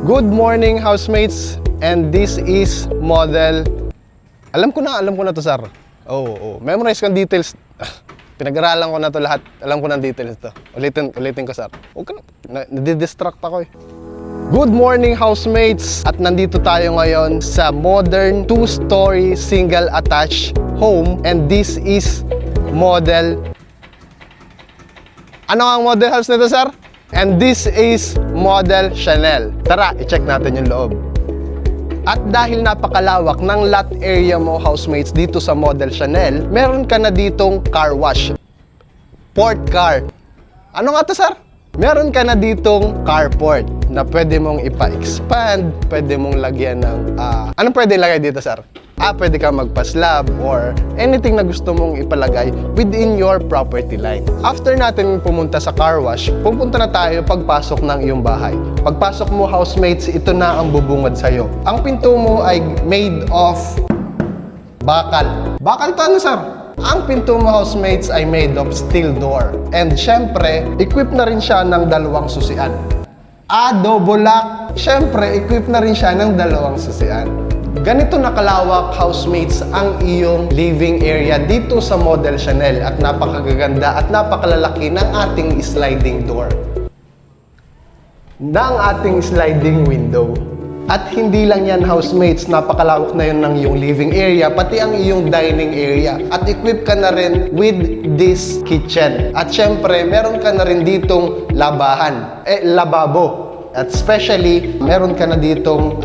Good morning, housemates, and this is model. Alam ko na to, sir. Oo. Memorize ko ang details. Pinag-aralan ko na to lahat. Alam ko na ang details to. Ulitin ko, sir. Huwag ka na. Nadidistract ako eh. Good morning, housemates! At nandito tayo ngayon sa modern 2-story single attached home, and this is model. Ano ang model house nito, sir? And this is model Chanel. Tara, i-check natin yung loob. At dahil napakalawak ng lot area mo, housemates, dito sa model Chanel, meron ka na ditong car wash. Port car. Ano nga to, sir? Meron ka na ditong carport na pwede mong ipa-expand, pwede mong lagyan ng... anong pwede ilagay dito, sir? Pwede ka magpa-slab or anything na gusto mong ipalagay within your property line. After natin pumunta sa car wash, pupunta na tayo pagpasok ng iyong bahay. Pagpasok mo, housemates, ito na ang bubungad sa'yo. Ang pinto mo ay made of bakal. Bakal to ano, sir? Ang pinto mo, housemates, ay made of steel door. And syempre, equip na rin siya ng dalawang susian. Double lock. Syempre, equip na rin siya ng dalawang susian. Ganito nakalawak, housemates, ang iyong living area dito sa model Chanel. At napakagaganda at napakalalaki ng ating sliding door. Ng ating sliding window. At hindi lang yan, housemates, napakalawak na yun ng iyong living area, pati ang iyong dining area. At equip ka na rin with this kitchen. At syempre, meron ka na rin ditong labahan, lababo. At especially, meron ka na ditong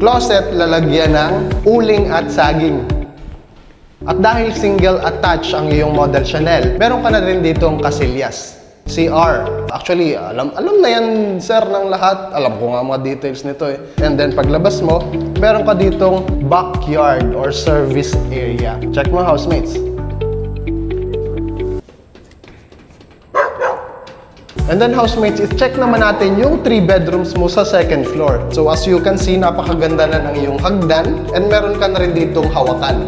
closet lalagyan ng uling at saging. At dahil single attach ang iyong model Chanel, meron ka na rin ditong kasilyas. CR. Actually, alam na yan, sir, ng lahat. Alam ko nga mga details nito eh. And then, paglabas mo, meron ka ditong backyard or service area. Check mo, housemates. And then, housemates, i-check naman natin yung 3 bedrooms mo sa second floor. So, as you can see, napakaganda na ng iyong hagdan. And meron ka na rin ditong hawakan.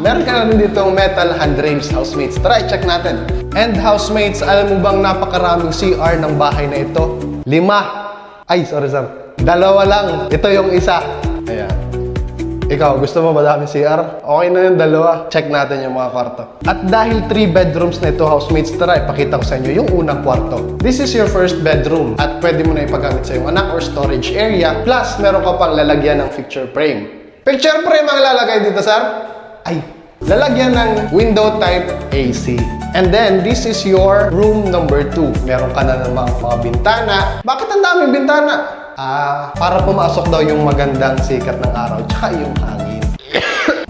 Meron ka na rin ditong metal handrails, housemates. Tara, i-check natin. And housemates, alam mo bang napakaraming CR ng bahay na ito? 5. Ay, sorry, sir. 2 lang. Ito yung isa. Ayan. Ikaw, gusto mo ba daming CR? Okay na yung 2. Check natin yung mga kwarto. At dahil 3 bedrooms na ito, housemates, tara, ipakita ko sa inyo yung unang kwarto. This is your first bedroom. At pwede mo na ipagamit sa iyong anak or storage area. Plus, meron ka pang lalagyan ng picture frame. Picture frame ang lalagay dito, sir? Lalagyan ng window type AC. And then, this is your room number 2. Meron ka na ng mga bintana. Bakit ang daming bintana? Para pumasok daw yung magandang sikat ng araw, tsaka yung hangin.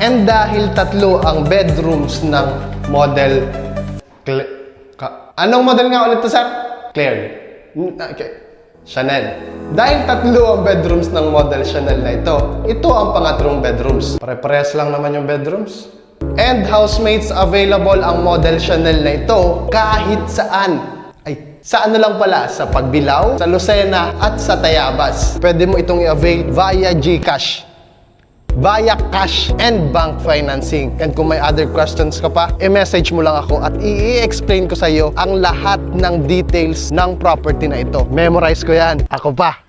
And dahil 3 ang bedrooms ng model... Anong model nga ulit to, sir? Claire. Okay. Chanel. Dahil 3 ang bedrooms ng model Chanel na ito ang pangatlong bedrooms. Pare-parehas lang naman yung bedrooms. And housemates, available ang model Chanel na ito kahit saan. Sa ano lang pala? Sa Pagbilao, sa Lucena, at sa Tayabas. Pwede mo itong i-avail via GCash, via cash, and bank financing. And kung may other questions ka pa, i-message mo lang ako at i-explain ko sa iyo ang lahat ng details ng property na ito. Memorize ko yan. Ako pa.